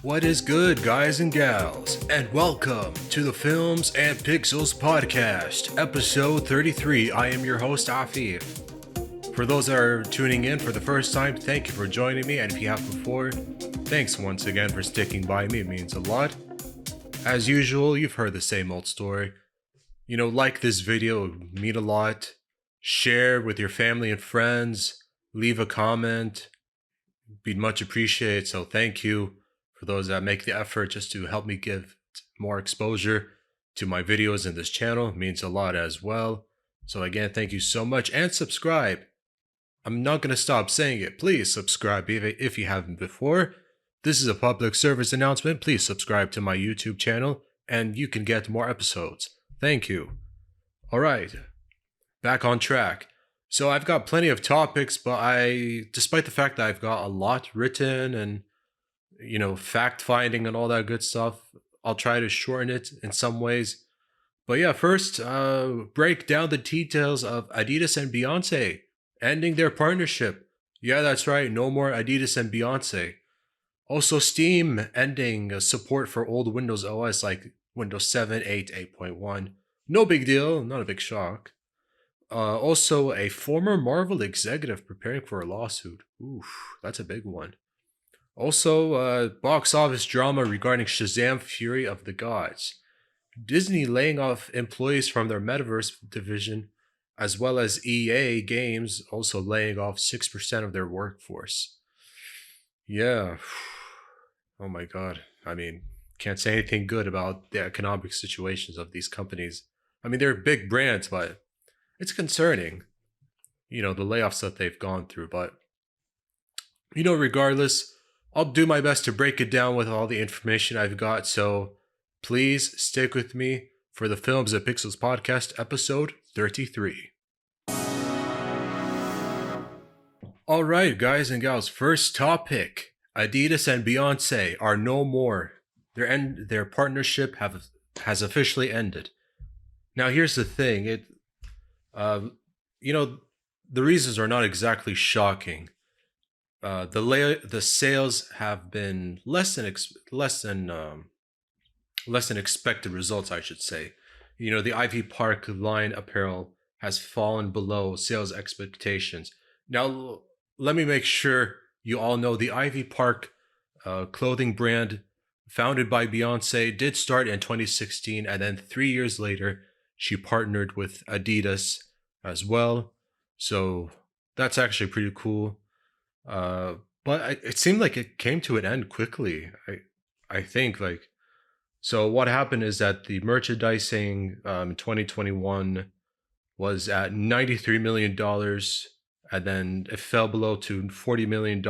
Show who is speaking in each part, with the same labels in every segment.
Speaker 1: What is good, guys and gals, and welcome to the Films and Pixels podcast, episode 33. I am your host, Afi. For those that are tuning in for the first time, thank you for joining me, and if you have before, thanks once again for sticking by me. It means a lot. As usual, you've heard the same old story. Like this video, it would mean a lot. Share with your family and friends. Leave a comment. Be much appreciated, so thank you for those that make the effort just to help me give more exposure to my videos in this channel. It means a lot as well. So again, thank you so much, and subscribe. I'm not going to stop saying it. Please subscribe if you haven't before. This is a public service announcement. Please subscribe to my YouTube channel and you can get more episodes. Thank you. All right, back on track. So I've got plenty of topics, but despite the fact that I've got a lot written and fact finding and all that good stuff, I'll try to shorten it in some ways. But yeah, first, break down the details of Adidas and Beyonce ending their partnership. Yeah, that's right, no more Adidas and Beyonce. Also, Steam ending support for old Windows OS like Windows 7, 8, 8.1. No big deal, not a big shock. Also, a former Marvel executive preparing for a lawsuit. Oof, that's a big one. Also, box office drama regarding Shazam: Fury of the Gods. Disney laying off employees from their Metaverse division, as well as EA Games also laying off 6% of their workforce. Yeah. Oh my god. I mean, can't say anything good about the economic situations of these companies. I mean, they're big brands, but it's concerning, the layoffs that they've gone through. But, regardless, I'll do my best to break it down with all the information I've got. So please stick with me for the Films and Pixels podcast, episode 33. All right, guys and gals, first topic. Adidas and Beyonce are no more. Their partnership has officially ended. Now, here's the thing. The reasons are not exactly shocking. The sales have been less than expected results, I should say. The Ivy Park line apparel has fallen below sales expectations. Now, let me make sure you all know the Ivy Park clothing brand, founded by Beyonce, did start in 2016, and then 3 years later, she partnered with Adidas as well. So that's actually pretty cool. But it seemed like it came to an end quickly. I think so what happened is that the merchandising in 2021 was at $93 million, and then it fell below to $40 million.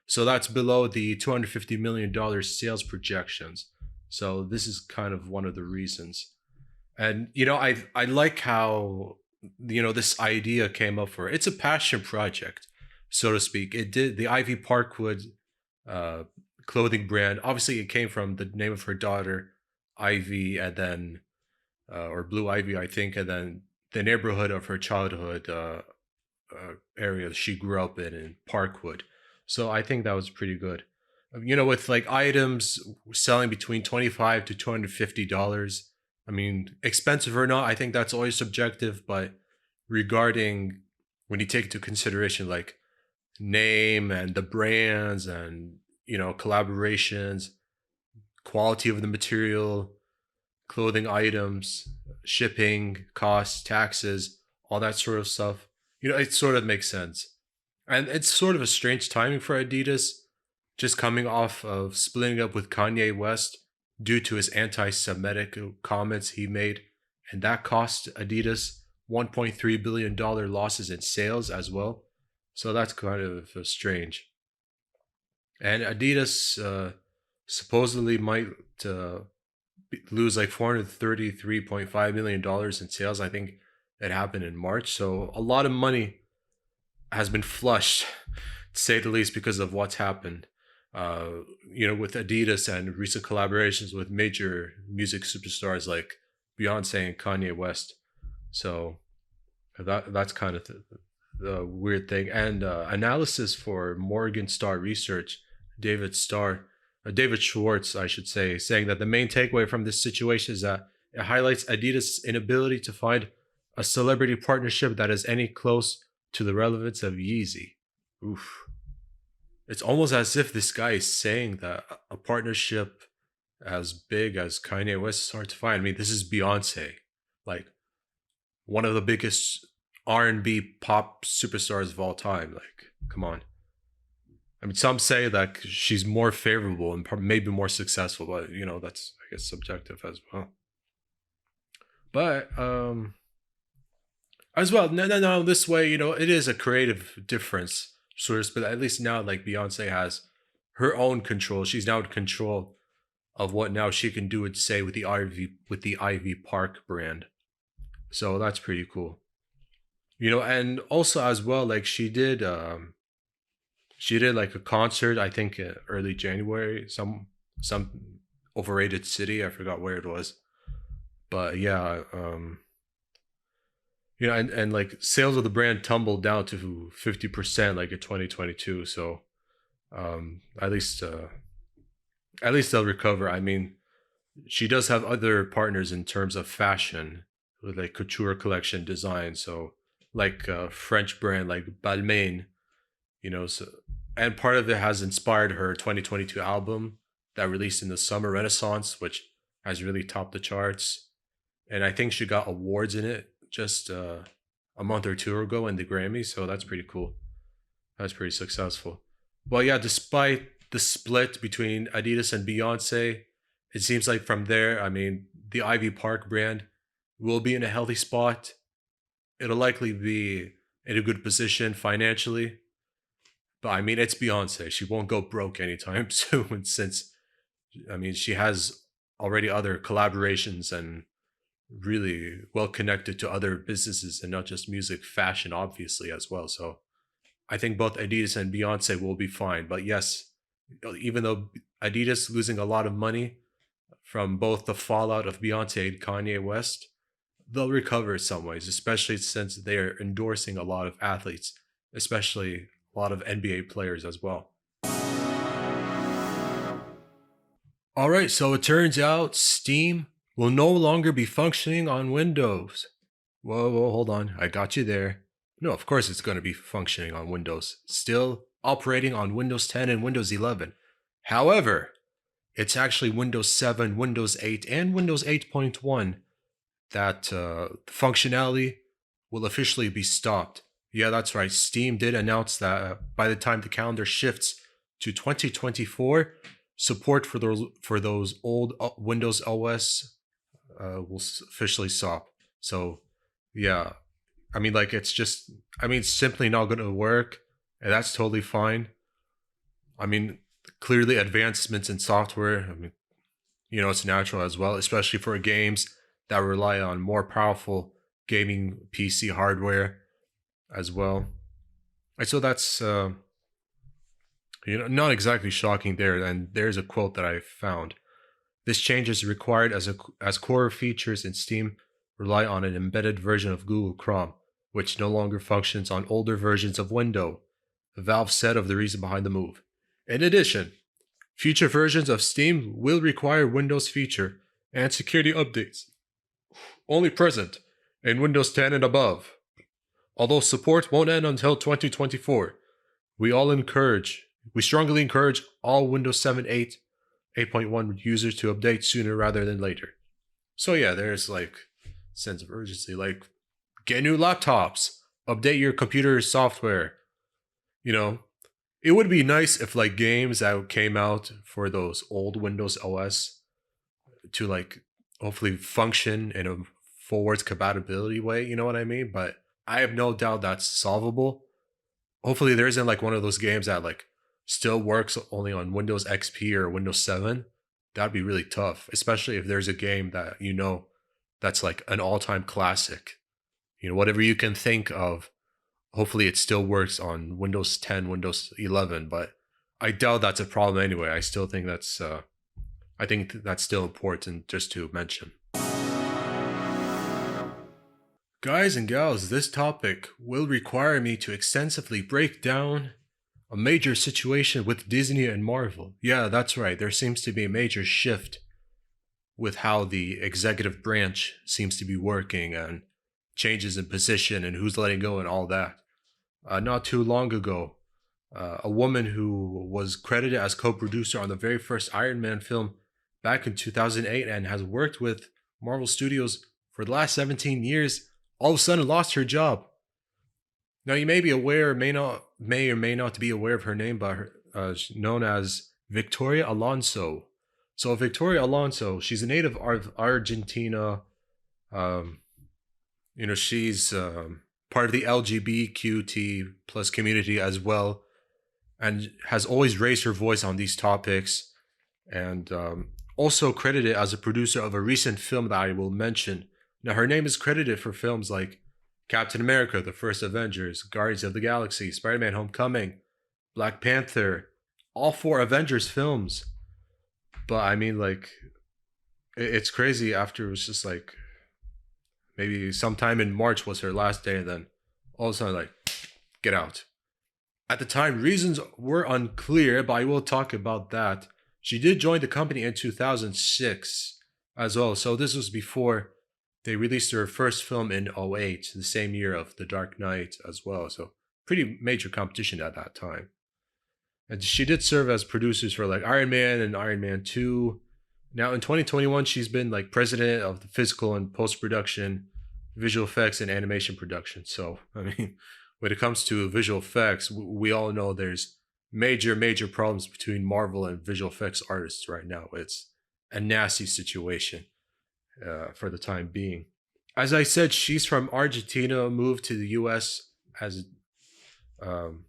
Speaker 1: So that's below the $250 million sales projections. So this is kind of one of the reasons. And, I like how, this idea came up for it. It's a passion project, so to speak. It did the Ivy Parkwood clothing brand. Obviously, it came from the name of her daughter, Ivy, and then, or Blue Ivy, I think, and then the neighborhood of her childhood area she grew up in Parkwood. So I think that was pretty good. With items selling between $25 to $250. I mean, expensive or not, I think that's always subjective, but regarding when you take into consideration name and the brands and collaborations, quality of the material, clothing items, shipping costs, taxes, all that sort of stuff, it sort of makes sense. And it's sort of a strange timing for Adidas, just coming off of splitting up with Kanye West due to his anti-Semitic comments he made, and that cost Adidas $1.3 billion losses in sales as well. So that's kind of strange. And Adidas supposedly might lose $433.5 million in sales. I think it happened in March. So a lot of money has been flushed, to say the least, because of what's happened. With Adidas and recent collaborations with major music superstars like Beyonce and Kanye West. So that's kind of the weird thing. And analysis for Morgan Star Research, David Starr, David Schwartz, I should say, saying that the main takeaway from this situation is that it highlights Adidas' inability to find a celebrity partnership that is any close to the relevance of Yeezy. Oof. It's almost as if this guy is saying that a partnership as big as Kanye West is hard to find. I mean, this is Beyonce, like one of the biggest R&B pop superstars of all time. Like, come on. I mean, some say that she's more favorable and maybe more successful, but that's, I guess, subjective as well. But as well, no, this way, it is a creative difference, sort of, but at least now, like, Beyonce has her own control. She's now in control of what now she can do and say with the Ivy Park brand. So that's pretty cool. And also as well, like, she did like a concert, I think, early January, some overrated city, I forgot where it was. But yeah, and like sales of the brand tumbled down to 50% like in 2022. So at least they'll recover. I mean, she does have other partners in terms of fashion with like couture collection design. So like a French brand like Balmain, so, and part of it has inspired her 2022 album that released in the summer, Renaissance, which has really topped the charts. And I think she got awards in it just a month or two ago in the Grammys. So that's pretty cool. That's pretty successful. Well, yeah, despite the split between Adidas and Beyonce, it seems like from there, I mean, the Ivy Park brand will be in a healthy spot. It'll likely be in a good position financially. But I mean, it's Beyonce. She won't go broke anytime soon since, I mean, she has already other collaborations and really well connected to other businesses and not just music, fashion, obviously, as well. So I think both Adidas and Beyonce will be fine. But yes, even though Adidas losing a lot of money from both the fallout of Beyonce and Kanye West, they'll recover some ways, especially since they're endorsing a lot of athletes, especially a lot of NBA players as well. All right, so it turns out Steam will no longer be functioning on Windows. Whoa, hold on. I got you there. No, of course it's going to be functioning on Windows. Still operating on Windows 10 and Windows 11. However, it's actually Windows 7, Windows 8, and Windows 8.1 that functionality will officially be stopped. Yeah, that's right. Steam did announce that by the time the calendar shifts to 2024, support for those old Windows OS will officially stop. So, yeah, I mean, like, it's simply not going to work, and that's totally fine. I mean, clearly advancements in software, I mean, it's natural as well, especially for games that rely on more powerful gaming PC hardware as well. And so that's not exactly shocking there. And there's a quote that I found. This change is required as core features in Steam rely on an embedded version of Google Chrome, which no longer functions on older versions of Windows. Valve said of the reason behind the move. In addition, future versions of Steam will require Windows feature and security updates, only present in Windows 10 and above. Although support won't end until 2024, we strongly encourage all Windows 7, 8, 8.1 users to update sooner rather than later. So yeah, there's like sense of urgency, like get new laptops, update your computer software. It would be nice if like games that came out for those old Windows OS to like hopefully function in a forwards compatibility way, you know what I mean? But I have no doubt that's solvable. Hopefully there isn't like one of those games that like still works only on Windows XP or Windows 7. That'd be really tough, especially if there's a game that that's like an all-time classic. Whatever you can think of, hopefully it still works on Windows 10, Windows 11, but I doubt that's a problem anyway. I still think that's still important just to mention. Guys and gals, this topic will require me to extensively break down a major situation with Disney and Marvel. Yeah, that's right. There seems to be a major shift with how the executive branch seems to be working and changes in position and who's letting go and all that. Not too long ago, a woman who was credited as co-producer on the very first Iron Man film back in 2008 and has worked with Marvel Studios for the last 17 years, all of a sudden lost her job. Now you may be aware, may or may not be aware of her name, but she's known as Victoria Alonso. So Victoria Alonso, she's a native of Argentina. Um, she's part of the LGBTQT plus community as well, and has always raised her voice on these topics, and also credited as a producer of a recent film that I will mention. Now, her name is credited for films like Captain America, The First Avengers, Guardians of the Galaxy, Spider-Man Homecoming, Black Panther, all 4 Avengers films. But I mean, like, it's crazy after it was just like, maybe sometime in March was her last day, and then all of a sudden, like, get out. At the time, reasons were unclear, but I will talk about that. She did join the company in 2006 as well, so this was before they released their first film in '08, the same year of The Dark Knight as well, so pretty major competition at that time. And she did serve as producers for like Iron Man and Iron Man 2. Now in 2021, she's been like president of the physical and post-production, visual effects and animation production. So, I mean, when it comes to visual effects, we all know there's major problems between Marvel and visual effects artists right now. It's a nasty situation for the time being. As I said, she's from Argentina, moved to the U.S. as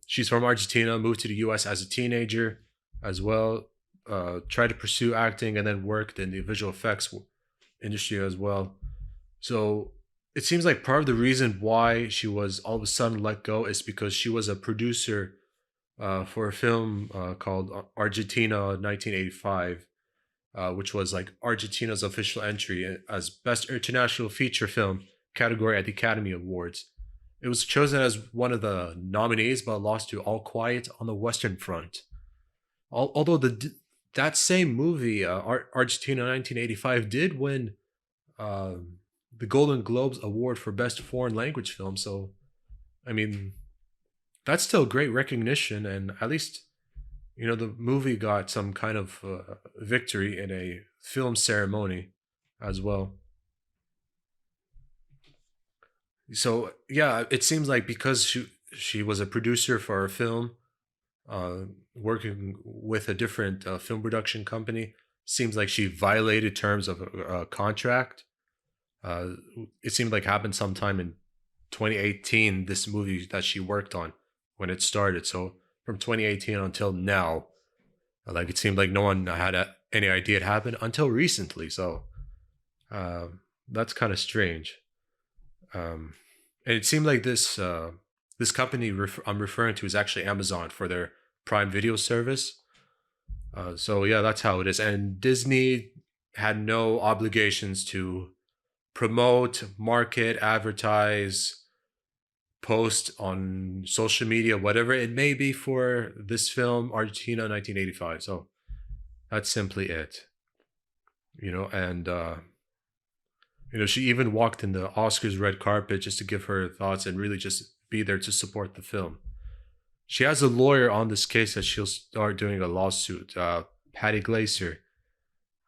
Speaker 1: she's from Argentina, moved to the U.S. as a teenager as well. Tried to pursue acting and then worked in the visual effects industry as well. So it seems like part of the reason why she was all of a sudden let go is because she was a producer for a film called Argentina 1985, which was like Argentina's official entry as Best International Feature Film category at the Academy Awards. It was chosen as one of the nominees, but lost to All Quiet on the Western Front. Although that same movie, Argentina 1985, did win the Golden Globes Award for Best Foreign Language Film. So, I mean, that's still great recognition, and at least, the movie got some kind of victory in a film ceremony as well. So yeah, it seems like because she was a producer for a film, working with a different film production company, seems like she violated terms of a contract. Uh, it seemed like happened sometime in 2018. This movie that she worked on when it started. So from 2018 until now, like it seemed like no one had any idea it happened until recently. So that's kind of strange. And it seemed like this company I'm referring to is actually Amazon for their Prime Video service. So yeah, that's how it is. And Disney had no obligations to promote, market, advertise, post on social media, whatever it may be for this film, Argentina 1985. So that's simply it. And she even walked in the Oscars red carpet just to give her thoughts and really just be there to support the film. She has a lawyer on this case that she'll start doing a lawsuit. Patty Glaser,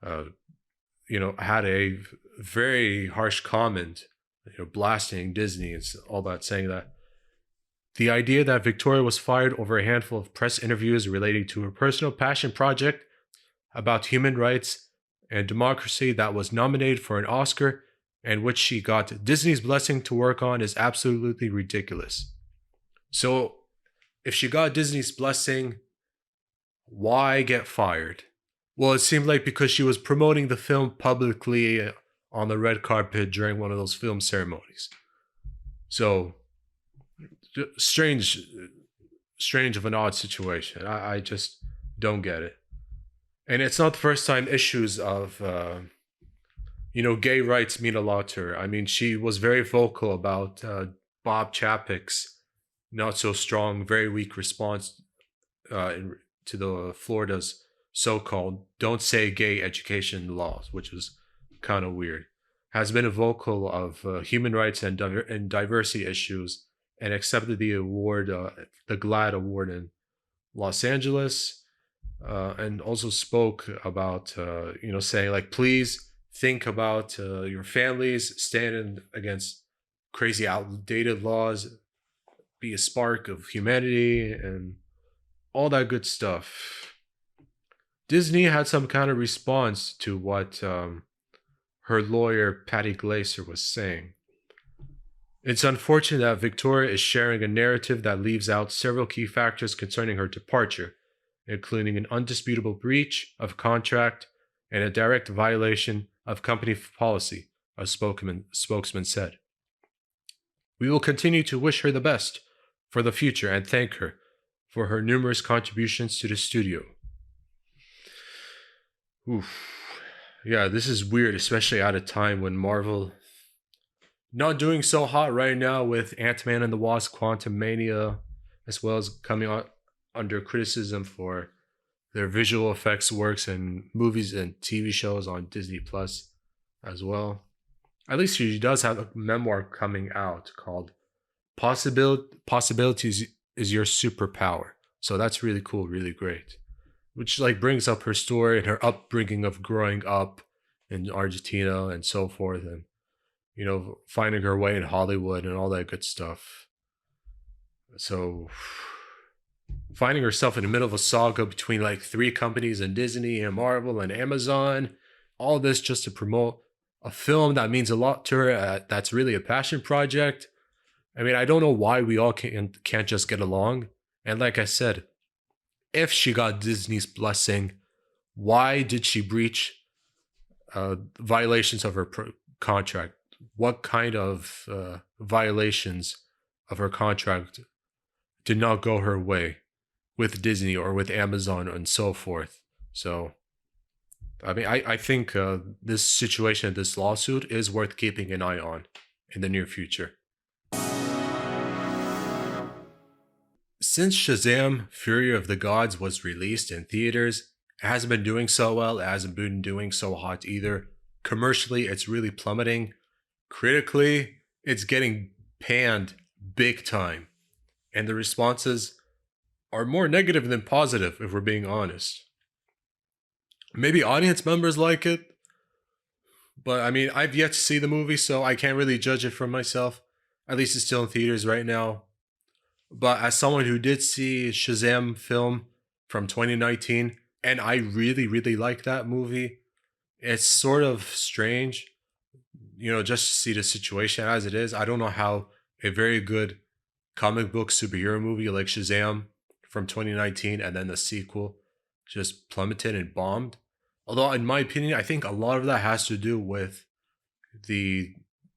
Speaker 1: had a very harsh comment, blasting Disney and all that, saying that the idea that Victoria was fired over a handful of press interviews relating to her personal passion project about human rights and democracy that was nominated for an Oscar and which she got Disney's blessing to work on is absolutely ridiculous. So, if she got Disney's blessing, why get fired? Well, it seemed like because she was promoting the film publicly on the red carpet during one of those film ceremonies. So, strange of an odd situation. I just don't get it. And it's not the first time issues of gay rights mean a lot to her. I mean, she was very vocal about Bob Chapek's not so strong, very weak response to the Florida's so-called "Don't Say Gay" education laws, which is kind of weird. Has been a vocal of human rights and diversity issues, and accepted the award, the GLAAD Award in Los Angeles, and also spoke about saying like, please think about your families, stand against crazy outdated laws, be a spark of humanity, and all that good stuff. Disney had some kind of response to what her lawyer Patty Glaser was saying. It's unfortunate that Victoria is sharing a narrative that leaves out several key factors concerning her departure, including an undisputable breach of contract and a direct violation of company policy, a spokesman said. We will continue to wish her the best for the future and thank her for her numerous contributions to the studio. Oof. Yeah, this is weird, especially at a time when Marvel not doing so hot right now with Ant-Man and the Wasp: Quantumania, as well as coming out under criticism for their visual effects works and movies and TV shows on Disney Plus as well. At least she does have a memoir coming out called Possibilities is Your Superpower. So that's really cool, really great. Which like brings up her story and her upbringing of growing up in Argentina and so forth, and finding her way in Hollywood and all that good stuff. So finding herself in the middle of a saga between like three companies and Disney and Marvel and Amazon, all this just to promote a film that means a lot to her, that's really a passion project. I mean, I don't know why we all can't just get along. And like I said, if she got Disney's blessing, why did she breach violations of her contract? What kind of violations of her contract did not go her way with Disney or with Amazon and so forth? So, I mean, I think this situation, this lawsuit is worth keeping an eye on in the near future. Since Shazam Fury of the Gods was released in theaters, it hasn't been doing so well, it hasn't been doing so hot either. Commercially, it's really plummeting. Critically, it's getting panned big time. And the responses are more negative than positive, if we're being honest. Maybe audience members like it, but I mean, I've yet to see the movie, so I can't really judge it for myself. At least it's still in theaters right now. But as someone who did see Shazam film from 2019, and I really, really like that movie, it's sort of strange, just to see the situation as it is. I don't know how a very good comic book superhero movie like Shazam from 2019 and then the sequel just plummeted and bombed. Although, in my opinion, I think a lot of that has to do with the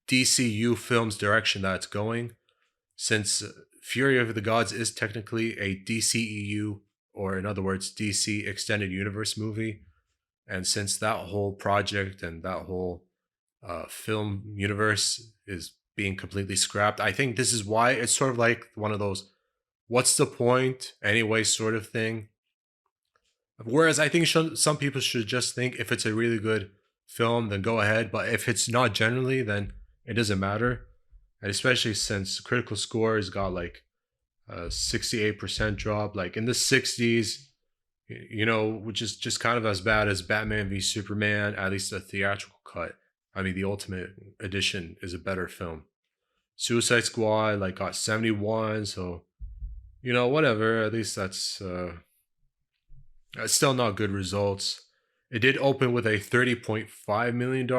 Speaker 1: DCU films direction that it's going, since Fury of the Gods is technically a DCEU, or in other words, DC Extended Universe movie. And since that whole project and that whole film universe is being completely scrapped, I think this is why it's sort of like one of those what's the point anyway sort of thing. Whereas I think some people should just think if it's a really good film, then go ahead. But if it's not generally, then it doesn't matter. And especially since critical scores got like a 68% drop, like in the 60s, which is just kind of as bad as Batman v Superman, at least the theatrical cut. I mean, the Ultimate Edition is a better film. Suicide Squad like got 71, so whatever. At least that's still not good results. It did open with a $30.5 million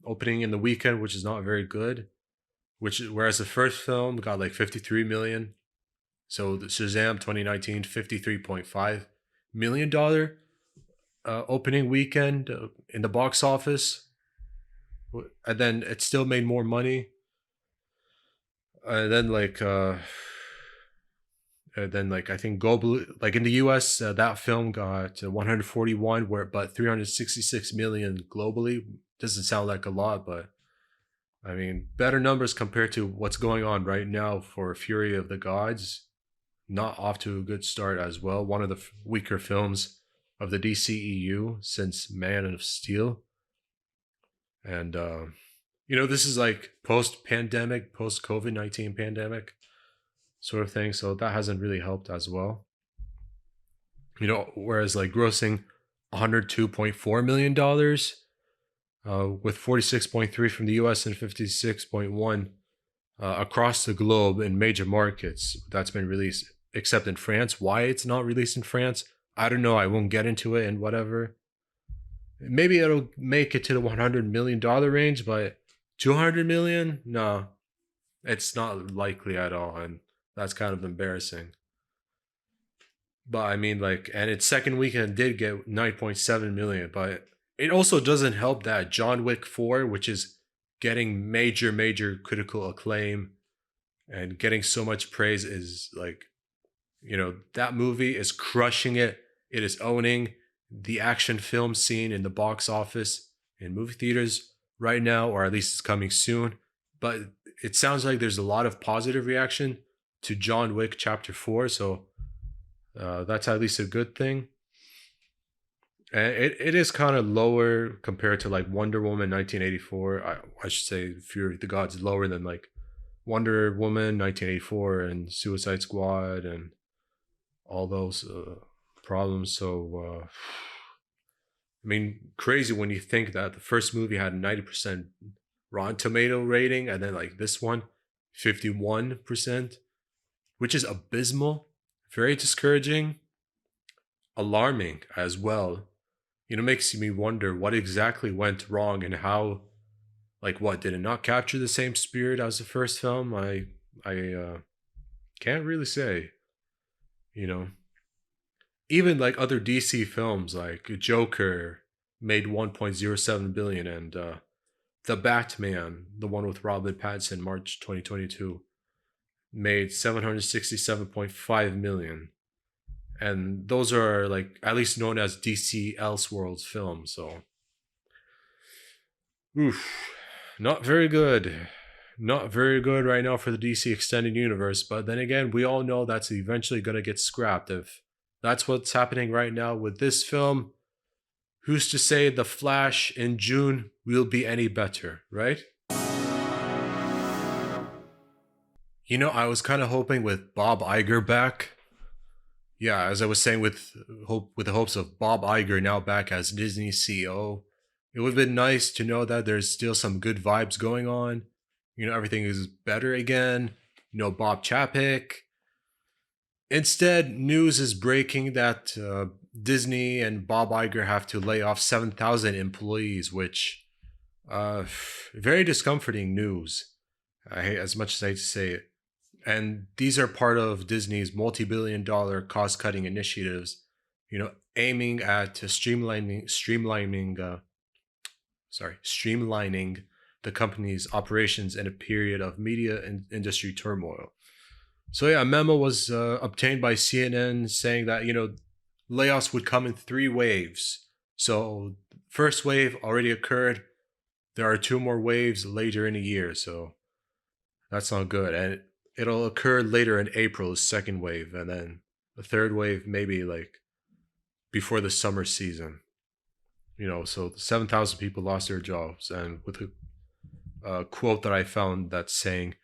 Speaker 1: opening in the weekend, which is not very good. Whereas the first film got like 53 million. So the Shazam 2019, $53.5 million opening weekend in the box office. And then it still made more money. And then I think globally, like in the US, that film got 141, but 366 million globally. Doesn't sound like a lot, but I mean, better numbers compared to what's going on right now for Fury of the Gods. not off to a good start as well. One of the weaker films of the DCEU since Man of Steel. And, this is like post pandemic, post COVID-19 pandemic sort of thing. So that hasn't really helped as well. Whereas like grossing $102.4 million with 46.3 from the US and 56.1 across the globe in major markets that's been released, except in France. Why it's not released in France, I don't know. I won't get into it and whatever. Maybe it'll make it to the $100 million range, but 200 million? No, it's not likely at all. And that's kind of embarrassing. But I mean, like, and its second weekend did get 9.7 million, but it also doesn't help that John Wick 4, which is getting major critical acclaim and getting so much praise, is like, that movie is crushing it. It is owning the action film scene in the box office in movie theaters right now, or at least it's coming soon. But it sounds like there's a lot of positive reaction to John Wick Chapter 4, so that's at least a good thing. And it is kind of lower compared to like Wonder Woman 1984. I should say Fury of the Gods is lower than like Wonder Woman 1984 and Suicide Squad and all those problems. So, I mean, crazy when you think that the first movie had a 90% Rotten Tomato rating, and then like this one, 51%, which is abysmal, very discouraging, alarming as well. Makes me wonder what exactly went wrong and how, like, what did it not capture the same spirit as the first film? I can't really say. You know, even like other DC films, like Joker made 1.07 billion, and the Batman, the one with Robin Pattinson, March 2022, made 767.5 million. And those are like at least known as DC Elseworlds films. So, oof, not very good. Not very good right now for the DC Extended Universe. But then again, we all know that's eventually going to get scrapped. If that's what's happening right now with this film, who's to say The Flash in June will be any better, right? I was kind of hoping with Bob Iger back. Yeah, as I was saying, with the hopes of Bob Iger now back as Disney CEO, it would have been nice to know that there's still some good vibes going on. Everything is better again. Bob Chapek. Instead, news is breaking that Disney and Bob Iger have to lay off 7,000 employees, which very discomforting news. I hate as much as I hate to say it. And these are part of Disney's multi-billion-dollar cost-cutting initiatives, aiming at streamlining the company's operations in a period of media and industry turmoil. So yeah, a memo was obtained by CNN saying that layoffs would come in 3 waves. So first wave already occurred. There are 2 more waves later in the year, so that's not good. And it'll occur later in April, the second wave, and then the third wave maybe like before the summer season. So 7,000 people lost their jobs, and with a quote that I found that's saying,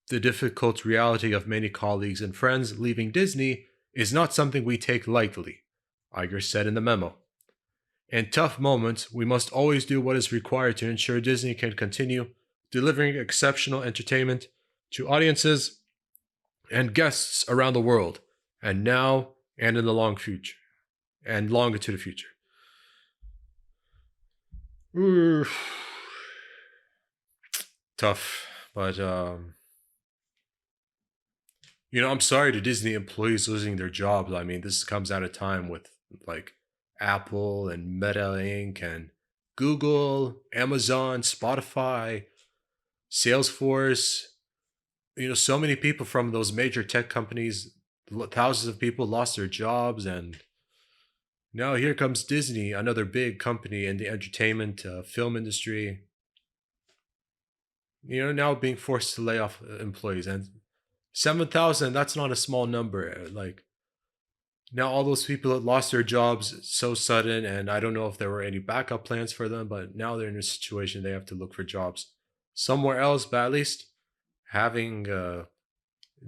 Speaker 1: "The difficult reality of many colleagues and friends leaving Disney is not something we take lightly," Iger said in the memo. "In tough moments, we must always do what is required to ensure Disney can continue delivering exceptional entertainment to audiences and guests around the world, and now and in the long future, and long into the future." Tough, but I'm sorry to Disney employees losing their jobs. I mean, this comes at a time with like Apple and Meta Inc. and Google, Amazon, Spotify, Salesforce. So many people from those major tech companies, thousands of people lost their jobs, and now here comes Disney, another big company in the entertainment film industry. Now being forced to lay off employees, and 7,000, that's not a small number. Like, now all those people that lost their jobs so sudden, and I don't know if there were any backup plans for them, but now they're in a situation they have to look for jobs somewhere else. But at least having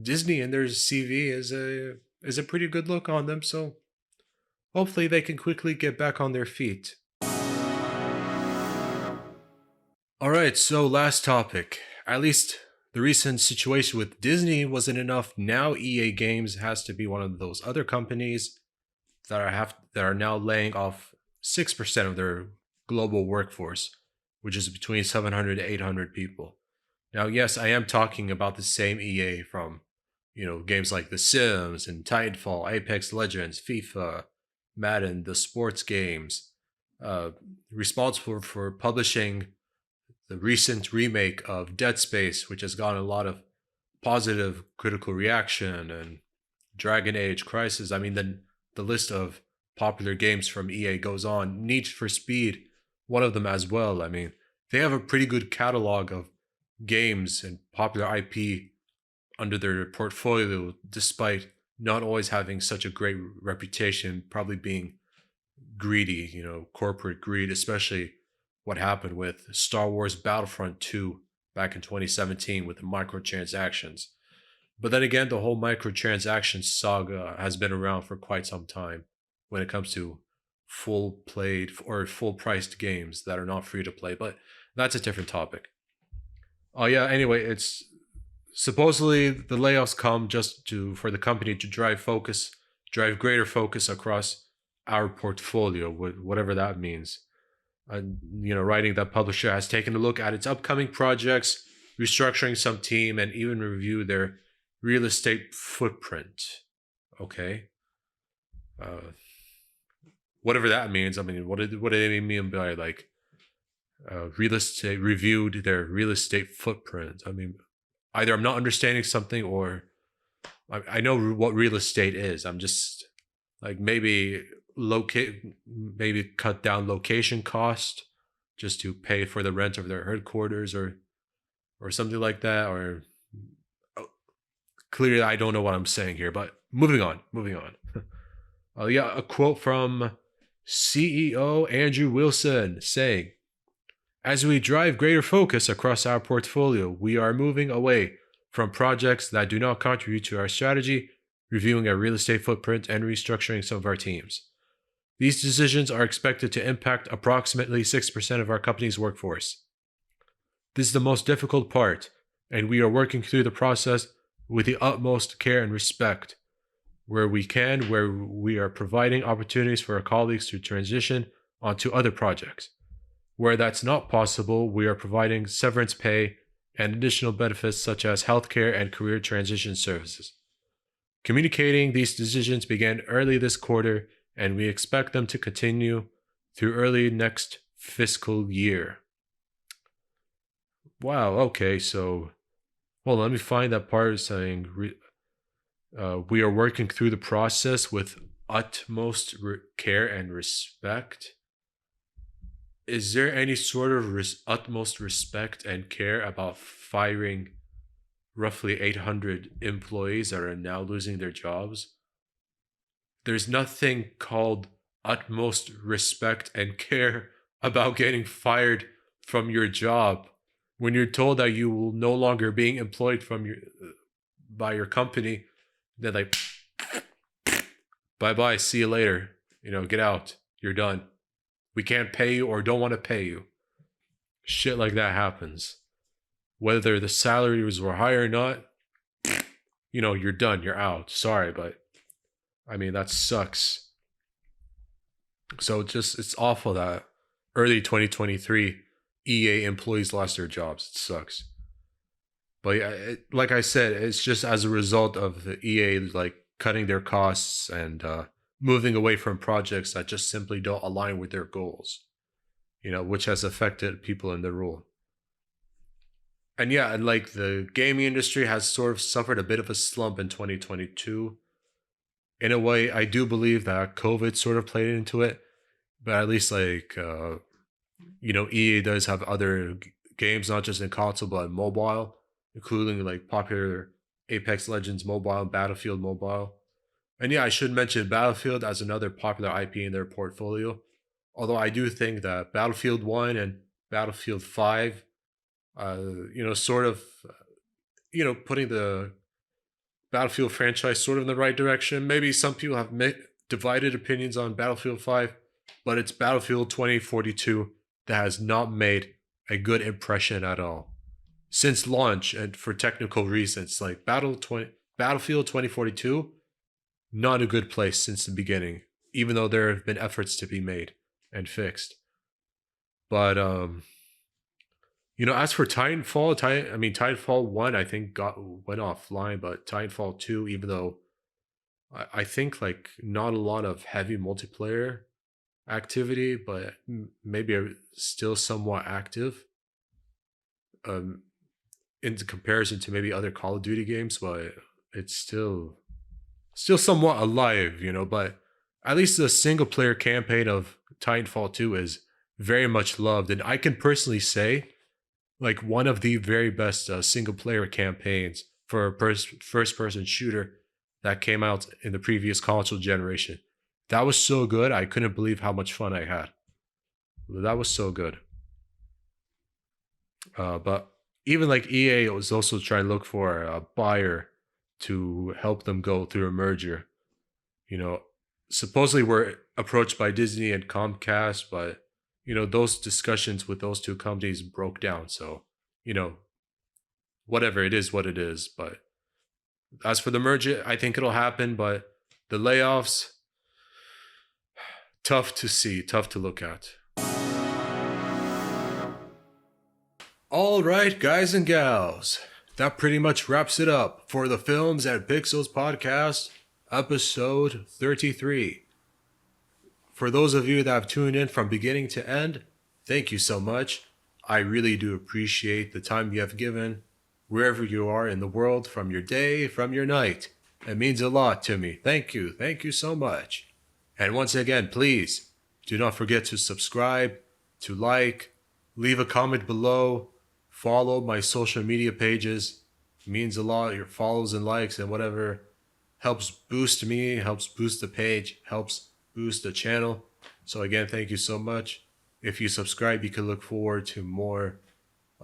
Speaker 1: Disney in their CV is a pretty good look on them. So hopefully they can quickly get back on their feet. All right, so last topic. At least the recent situation with Disney wasn't enough. Now EA Games has to be one of those other companies that are now laying off 6% of their global workforce, which is between 700 to 800 people. Now, yes, I am talking about the same EA from, games like The Sims and Titanfall, Apex Legends, FIFA, Madden, the sports games, uh, responsible for publishing the recent remake of Dead Space, which has gotten a lot of positive critical reaction, and Dragon Age Crisis. I mean, the list of popular games from EA goes on. Need for Speed, one of them as well. I mean, they have a pretty good catalog of games and popular IP under their portfolio, despite not always having such a great reputation, probably being greedy, corporate greed, especially what happened with Star Wars Battlefront 2 back in 2017 with the microtransactions. But then again, the whole microtransaction saga has been around for quite some time when it comes to full played or full priced games that are not free to play. But that's a different topic. Oh yeah, anyway, it's supposedly the layoffs come just to for the company to drive greater focus across our portfolio, whatever that means. Writing that publisher has taken a look at its upcoming projects, restructuring some team, and even review their real estate footprint. Okay, uh, whatever that means. I mean, what do they mean by like real estate reviewed their real estate footprint? I mean, either I'm not understanding something, or I know what real estate is. I'm just like maybe cut down location cost just to pay for the rent of their headquarters, or something like that. Or oh, clearly I don't know what I'm saying here, but moving on. Yeah, a quote from CEO Andrew Wilson saying, as we drive greater focus across our portfolio, we are moving away from projects that do not contribute to our strategy, reviewing our real estate footprint, and restructuring some of our teams. These decisions are expected to impact approximately 6% of our company's workforce. This is the most difficult part, and we are working through the process with the utmost care and respect. Where we are providing opportunities for our colleagues to transition onto other projects. Where that's not possible, we are providing severance pay and additional benefits such as healthcare and career transition services. Communicating these decisions began early this quarter, and we expect them to continue through early next fiscal year. Wow, okay, so, well, let me find that part saying we are working through the process with utmost care and respect. Is there any sort of utmost respect and care about firing roughly 800 employees that are now losing their jobs? There's nothing called utmost respect and care about getting fired from your job when you're told that you will no longer being employed by your company. They're like, bye bye, see you later. Get out. You're done. We can't pay you or don't want to pay you. Shit like that happens. Whether the salaries were high or not, you're done. You're out. Sorry, but I mean, that sucks. So it's awful that early 2023 EA employees lost their jobs. It sucks. But yeah, like I said, it's just as a result of the EA like cutting their costs and moving away from projects that just simply don't align with their goals, which has affected people in the role. And yeah, and like the gaming industry has sort of suffered a bit of a slump in 2022. In a way, I do believe that COVID sort of played into it, but at least like, EA does have other games, not just in console, but in mobile, including like popular Apex Legends Mobile and Battlefield Mobile. And yeah, I should mention Battlefield as another popular IP in their portfolio. Although I do think that Battlefield 1 and Battlefield 5, sort of, putting the Battlefield franchise sort of in the right direction. Maybe some people have divided opinions on Battlefield 5, but it's Battlefield 2042 that has not made a good impression at all since launch, and for technical reasons. Like Battlefield 2042, not a good place since the beginning, even though there have been efforts to be made and fixed. But as for Titanfall 1, I think went offline, but Titanfall 2, even though I think like not a lot of heavy multiplayer activity, but maybe still somewhat active. In comparison to maybe other Call of Duty games, but it's still somewhat alive, but at least the single player campaign of Titanfall 2 is very much loved. And I can personally say, like, one of the very best single player campaigns for a first person shooter that came out in the previous console generation. That was so good. I couldn't believe how much fun I had. That was so good. But even like EA was also trying to look for a buyer to help them go through a merger. Supposedly we're approached by Disney and Comcast, but those discussions with those two companies broke down. So, whatever, it is what it is. But as for the merger, I think it'll happen, but the layoffs, tough to see, tough to look at. All right, guys and gals, that pretty much wraps it up for the Films and Pixels podcast, episode 33. For those of you that have tuned in from beginning to end, thank you so much. I really do appreciate the time you have given, wherever you are in the world, from your day, from your night. It means a lot to me. Thank you. Thank you so much. And once again, please do not forget to subscribe, to like, leave a comment below, follow my social media pages. It means a lot. Your follows and likes and whatever helps boost me, helps boost the page, helps boost the channel. So again, thank you so much. If you subscribe, you can look forward to more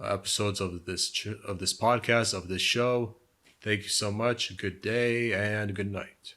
Speaker 1: episodes of this podcast, of this show. Thank you so much. Good day and good night.